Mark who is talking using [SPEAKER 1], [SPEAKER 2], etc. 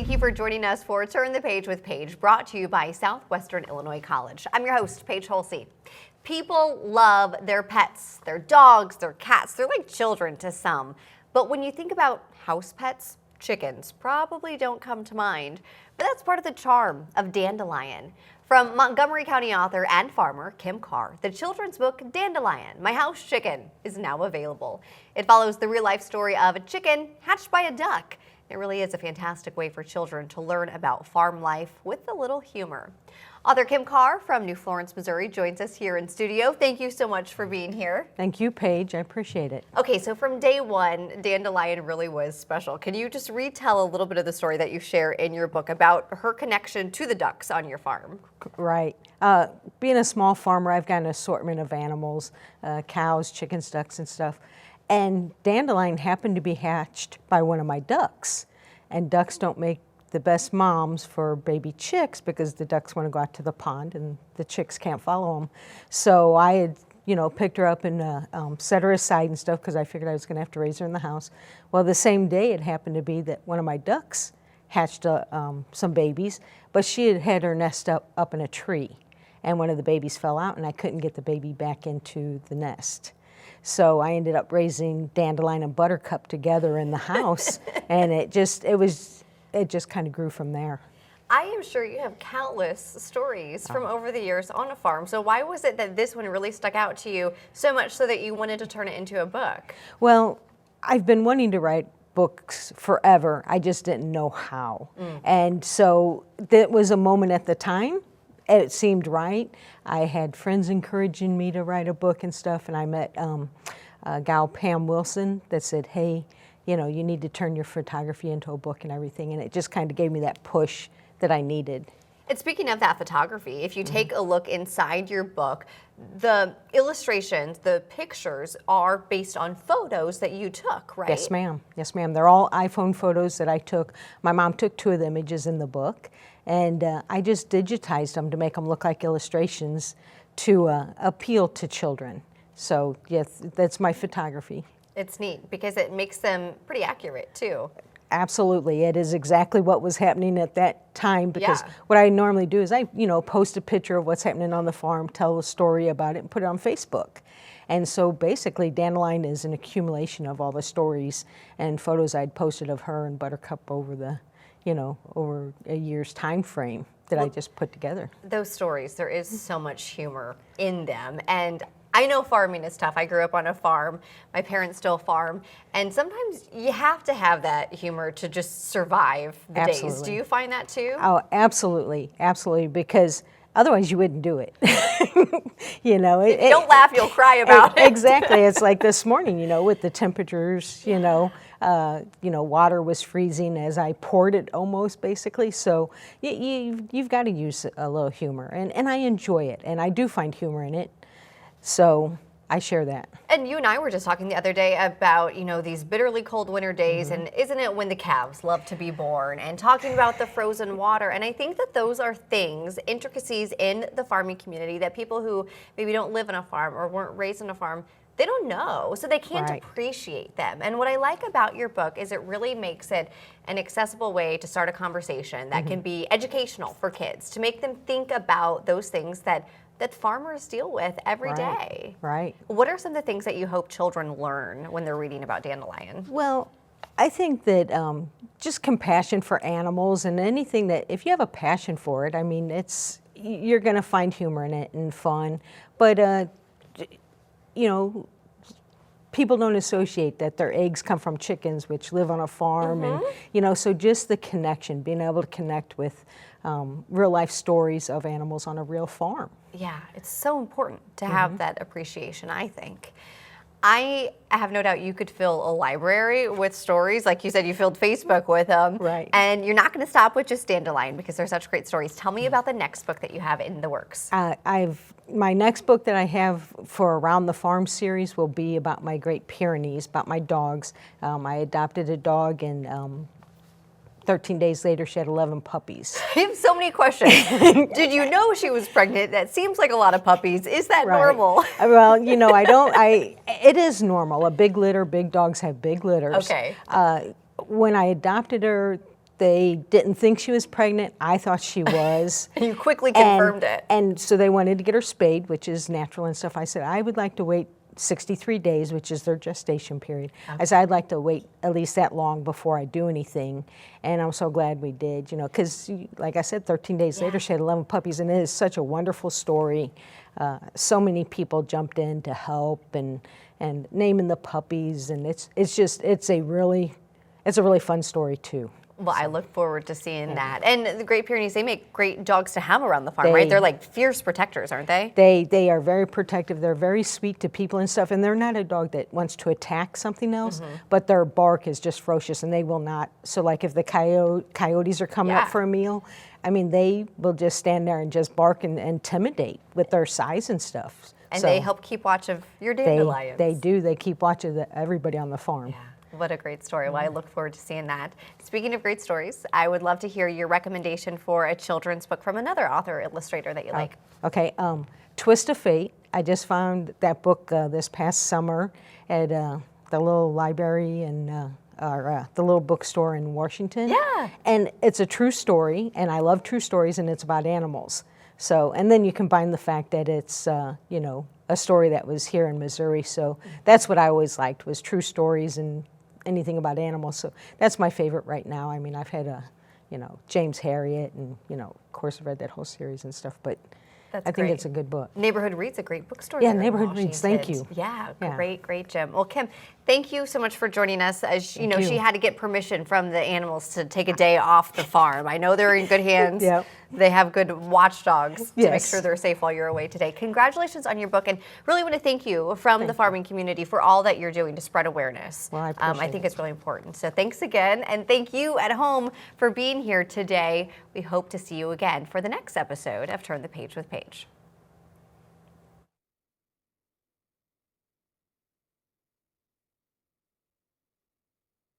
[SPEAKER 1] Thank you for joining us for Turn the Page with Paige, brought to you by Southwestern Illinois College. I'm your host, Paige Holsey. People love their pets, their dogs, their cats. They're like children to some. But when you think about house pets, chickens probably don't come to mind. But that's part of the charm of Dandelion. From Montgomery County author and farmer Kim Carr, the children's book Dandelion My House Chicken is now available. It follows the real-life story of a chicken hatched by a duck. It really is a fantastic way for children to learn about farm life with a little humor. Author Kim Carr from New Florence, Missouri joins us here in studio. Thank you so much for being here.
[SPEAKER 2] Thank you, Paige. I appreciate it.
[SPEAKER 1] Okay, so from day one, Dandelion really was special. Can you just retell a little bit of the story that you share in your book about her connection to the ducks on your farm?
[SPEAKER 2] Right. Being a small farmer, I've got an assortment of animals, cows, chickens, ducks, and stuff. And Dandelion happened to be hatched by one of my ducks. And ducks don't make the best moms for baby chicks because the ducks want to go out to the pond and the chicks can't follow them. So I had, picked her up and set her aside and stuff because I figured I was going to have to raise her in the house. Well, the same day it happened to be that one of my ducks hatched some babies, but she had had her nest up in a tree. And one of the babies fell out and I couldn't get the baby back into the nest. So I ended up raising Dandelion and Buttercup together in the house, and it just kind of grew from there.
[SPEAKER 1] I am sure you have countless stories from over the years on a farm. So why was it that this one really stuck out to you so much so that you wanted to turn it into a book?
[SPEAKER 2] Well, I've been wanting to write books forever. I just didn't know how. And so that was a moment at the time. It seemed right. I had friends encouraging me to write a book and stuff, and I met a gal, Pam Wilson, that said, hey, you need to turn your photography into a book and everything, and it just kind of gave me that push that I needed.
[SPEAKER 1] And speaking of that photography, if you take a look inside your book, the illustrations, the pictures are based on photos that you took, right?
[SPEAKER 2] Yes, ma'am. Yes, ma'am. They're all iPhone photos that I took. My mom took 2 of the images in the book, and I just digitized them to make them look like illustrations to appeal to children. So, yes, that's my photography.
[SPEAKER 1] It's neat because it makes them pretty accurate, too.
[SPEAKER 2] Absolutely. It is exactly what was happening at that time because what I normally do is I, post a picture of what's happening on the farm, tell a story about it, and put it on Facebook. And so basically Dandelion is an accumulation of all the stories and photos I'd posted of her and Buttercup over the, over a year's time frame that I just put together.
[SPEAKER 1] Those stories, there is so much humor in them. And I know farming is tough. I grew up on a farm. My parents still farm. And sometimes you have to have that humor to just survive the days. Do you find that too?
[SPEAKER 2] Oh, absolutely. Absolutely. Because otherwise you wouldn't do it. If you don't
[SPEAKER 1] laugh, you'll cry about it.
[SPEAKER 2] Exactly. It's like this morning, with the temperatures, water was freezing as I poured it almost basically. So you've got to use a little humor. And I enjoy it. And I do find humor in it. So I share that.
[SPEAKER 1] And you and I were just talking the other day about, these bitterly cold winter days, and isn't it when the calves love to be born, and talking about the frozen water. And I think that those are things, intricacies in the farming community that people who maybe don't live on a farm or weren't raised on a farm, they don't know, so they can't appreciate them. And what I like about your book is it really makes it an accessible way to start a conversation that can be educational for kids, to make them think about those things that farmers deal with every day.
[SPEAKER 2] Right.
[SPEAKER 1] What are some of the things that you hope children learn when they're reading about Dandelion?
[SPEAKER 2] Well, I think that just compassion for animals and anything that, if you have a passion for it, you're going to find humor in it and fun. But, people don't associate that their eggs come from chickens, which live on a farm. And, so just the connection, being able to connect with real life stories of animals on a real farm.
[SPEAKER 1] Yeah, it's so important to have that appreciation, I think. I have no doubt you could fill a library with stories. Like you said, you filled Facebook with them.
[SPEAKER 2] Right.
[SPEAKER 1] And you're not going to stop with just Dandelion because they're such great stories. Tell me about the next book that you have in the works.
[SPEAKER 2] My next book that I have for Around the Farm series will be about my Great Pyrenees, about my dogs. I adopted a dog and 13 days later, she had 11 puppies.
[SPEAKER 1] I have so many questions. Did you know she was pregnant? That seems like a lot of puppies. Is that normal?
[SPEAKER 2] Well, it is normal. A big litter, big dogs have big litters.
[SPEAKER 1] Okay.
[SPEAKER 2] When I adopted her, They didn't think she was pregnant. I thought she was.
[SPEAKER 1] You quickly confirmed it.
[SPEAKER 2] And so they wanted to get her spayed, which is natural and stuff. I said, I would like to wait 63 days, which is their gestation period. Okay. I said, I'd like to wait at least that long before I do anything. And I'm so glad we did, you know, because like I said, 13 days later, she had 11 puppies, and it is such a wonderful story. So many people jumped in to help and naming the puppies, and it's a really fun story too.
[SPEAKER 1] Well, I look forward to seeing that. And the Great Pyrenees, they make great dogs to have around the farm, right? They're like fierce protectors, aren't they?
[SPEAKER 2] They are very protective. They're very sweet to people and stuff. And they're not a dog that wants to attack something else, but their bark is just ferocious, and they will not. So like if the coyotes are coming up for a meal, I mean, they will just stand there and just bark and intimidate with their size and stuff.
[SPEAKER 1] And so they help keep watch of your dandelions.
[SPEAKER 2] They do. They keep watch of everybody on the farm. Yeah.
[SPEAKER 1] What a great story. Well, I look forward to seeing that. Speaking of great stories, I would love to hear your recommendation for a children's book from another author or illustrator that you like. Okay,
[SPEAKER 2] Twist of Fate. I just found that book this past summer at the little library and the little bookstore in Washington.
[SPEAKER 1] Yeah.
[SPEAKER 2] And it's a true story, and I love true stories, and it's about animals. So, and then you combine the fact that it's, you know, a story that was here in Missouri. So that's what I always liked, was true stories and anything about animals. So that's my favorite right now. I mean, I've had you know, James Harriet, and, you know, of course I've read that whole series and stuff, but I think it's a good book.
[SPEAKER 1] Neighborhood Reads, a great bookstore.
[SPEAKER 2] Yeah, Neighborhood Reads, thank you.
[SPEAKER 1] Yeah, great, Jim. Well, Kim, thank you so much for joining us. As you know, she had to get permission from the animals to take a day off the farm. I know they're in good hands.
[SPEAKER 2] Yep.
[SPEAKER 1] They have good watchdogs to make sure they're safe while you're away today. Congratulations on your book, and really want to thank you from the farming community for all that you're doing to spread awareness.
[SPEAKER 2] Well, I appreciate
[SPEAKER 1] I think it's really important. So thanks again, and thank you at home for being here today. We hope to see you again for the next episode of Turn the Page with Paige.